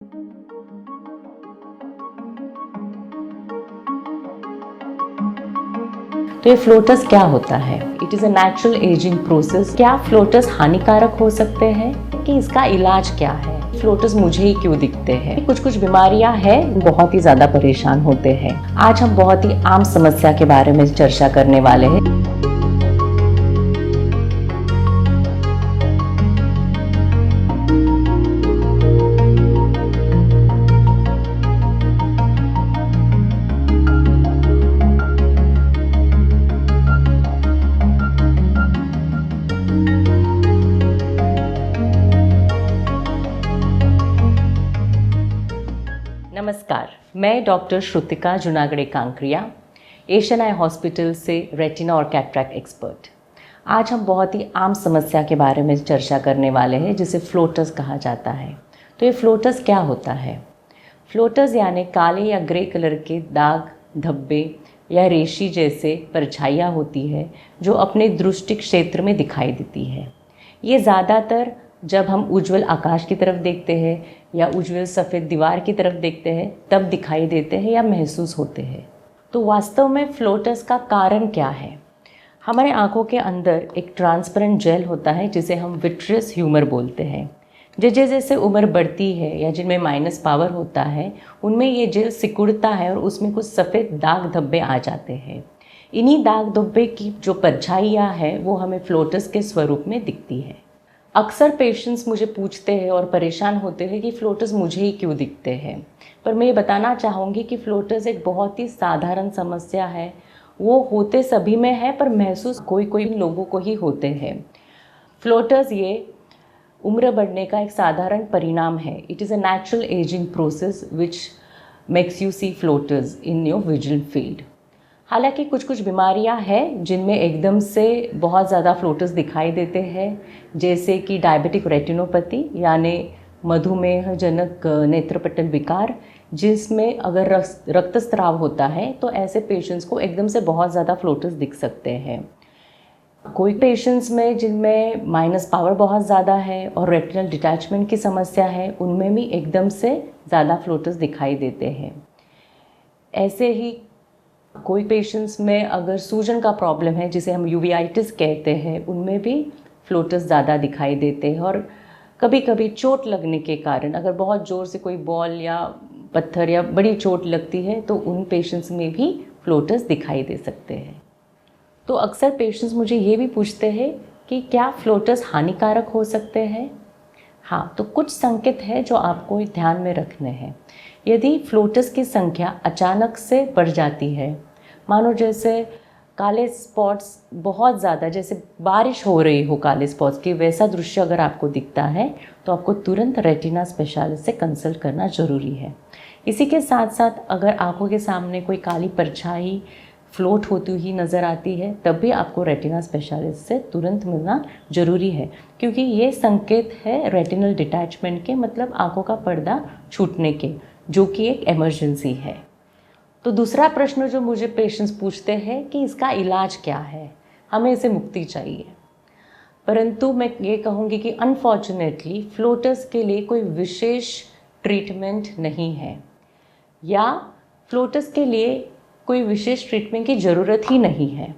तो ये फ्लोटर्स क्या होता है? It is a natural ageing process. क्या फ्लोटर्स हानिकारक हो सकते हैं? कि इसका इलाज क्या है? फ्लोटर्स मुझे ही क्यों दिखते हैं? कुछ कुछ बीमारियां हैं, बहुत ही ज़्यादा परेशान होते हैं। आज हम बहुत ही आम समस्या के बारे में चर्चा करने वाले हैं। नमस्कार, मैं doctor Shrutika Junagade Kankaria, Asian eye hospital से रेटिना और कैटरैक्ट एक्सपर्ट। आज हम बहुत ही आम समस्या के बारे में चर्चा करने वाले हैं, जिसे फ्लोटर्स कहा जाता है। तो ये फ्लोटर्स क्या होता है? फ्लोटर्स यानी काले या ग्रे कलर के दाग, धब्बे या रेशी जैसे परछाइयाँ होती है जो अपने दृष्टि क्षेत्र में दिखाई देती है। ये ज़्यादातर जब हम उज्ज्वल आकाश की तरफ देखते हैं या उज्ज्वल सफ़ेद दीवार की तरफ देखते हैं तब दिखाई देते हैं या महसूस होते हैं। तो वास्तव में फ्लोटर्स का कारण क्या है? हमारे आँखों के अंदर एक ट्रांसपेरेंट जेल होता है जिसे हम विट्रियस ह्यूमर बोलते हैं। जैसे जैसे उम्र बढ़ती है या जिनमें माइनस पावर होता है उनमें ये जेल सिकुड़ता है और उसमें कुछ सफ़ेद दाग धब्बे आ जाते हैं। इन्हीं दाग धब्बे की जो परछाइयाँ है वो हमें फ्लोटर्स के स्वरूप में दिखती है। अक्सर पेशेंट्स मुझे पूछते हैं और परेशान होते हैं कि फ्लोटर्स मुझे ही क्यों दिखते हैं। पर मैं ये बताना चाहूँगी कि फ्लोटर्स एक बहुत ही साधारण समस्या है। वो होते सभी में है पर महसूस कोई कोई लोगों को ही होते हैं। फ्लोटर्स ये उम्र बढ़ने का एक साधारण परिणाम है। It is a natural ageing process which makes you see floaters in your visual field. हालांकि कुछ कुछ बीमारियां हैं जिनमें एकदम से बहुत ज़्यादा फ्लोटर्स दिखाई देते हैं, जैसे कि डायबिटिक रेटिनोपैथी यानी मधुमेहजनक नेत्रपटल विकार, जिसमें अगर रक्तस्राव होता है तो ऐसे पेशेंट्स को एकदम से बहुत ज़्यादा फ्लोटर्स दिख सकते हैं। कोई पेशेंट्स में जिनमें माइनस पावर बहुत ज़्यादा है और रेटिनल डिटैचमेंट की समस्या है उनमें भी एकदम से ज़्यादा फ्लोटर्स दिखाई देते हैं। ऐसे ही कोई पेशेंट्स में अगर सूजन का प्रॉब्लम है जिसे हम यूवेइटिस कहते हैं उनमें भी फ्लोटर्स ज़्यादा दिखाई देते हैं। और कभी कभी चोट लगने के कारण अगर बहुत ज़ोर से कोई बॉल या पत्थर या बड़ी चोट लगती है तो उन पेशेंट्स में भी फ्लोटर्स दिखाई दे सकते हैं। तो अक्सर पेशेंट्स मुझे ये भी पूछते हैं कि क्या फ्लोटर्स हानिकारक हो सकते हैं? हाँ, तो कुछ संकेत है जो आपको ध्यान में रखने हैं। यदि फ्लोटर्स की संख्या अचानक से बढ़ जाती है, मानो जैसे काले स्पॉट्स बहुत ज़्यादा, जैसे बारिश हो रही हो काले स्पॉट्स की, वैसा दृश्य अगर आपको दिखता है तो आपको तुरंत रेटिना स्पेशलिस्ट से कंसल्ट करना ज़रूरी है। इसी के साथ साथ अगर आंखों के सामने कोई काली परछाई फ्लोट होती हुई नज़र आती है तब भी आपको रेटिना स्पेशलिस्ट से तुरंत मिलना ज़रूरी है, क्योंकि ये संकेत है रेटिनल डिटैचमेंट के, मतलब आंखों का पर्दा छूटने के, जो कि एक इमरजेंसी है। तो दूसरा प्रश्न जो मुझे पेशेंट्स पूछते हैं कि इसका इलाज क्या है, हमें इसे मुक्ति चाहिए। परंतु मैं ये कहूँगी कि अनफॉर्चुनेटली फ्लोटर्स के लिए कोई विशेष ट्रीटमेंट नहीं है, या फ्लोटर्स के लिए कोई विशेष ट्रीटमेंट की ज़रूरत ही नहीं है।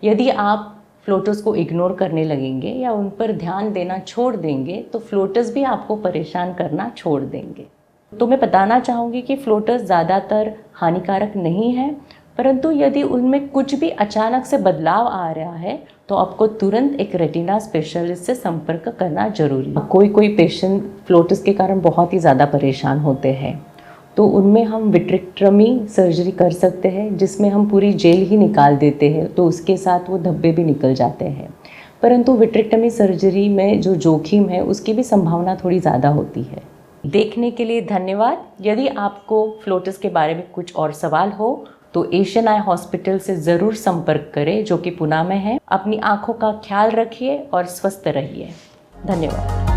यदि आप फ्लोटर्स को इग्नोर करने लगेंगे या उन पर ध्यान देना छोड़ देंगे तो फ्लोटर्स भी आपको परेशान करना छोड़ देंगे। तो मैं बताना चाहूँगी कि फ्लोटर्स ज़्यादातर हानिकारक नहीं है, परंतु यदि उनमें कुछ भी अचानक से बदलाव आ रहा है तो आपको तुरंत एक रेटिना स्पेशलिस्ट से संपर्क करना जरूरी है। कोई कोई पेशेंट फ्लोटर्स के कारण बहुत ही ज़्यादा परेशान होते हैं, तो उनमें हम विट्रेक्टमी सर्जरी कर सकते हैं, जिसमें हम पूरी जेल ही निकाल देते हैं, तो उसके साथ वो धब्बे भी निकल जाते हैं। परंतु विट्रेक्टमी सर्जरी में जो जोखिम है उसकी भी संभावना थोड़ी ज़्यादा होती है। देखने के लिए धन्यवाद। यदि आपको फ्लोटर्स के बारे में कुछ और सवाल हो तो एशियन आई हॉस्पिटल से ज़रूर संपर्क करें, जो कि पुणे में है। अपनी आँखों का ख्याल रखिए और स्वस्थ रहिए। धन्यवाद।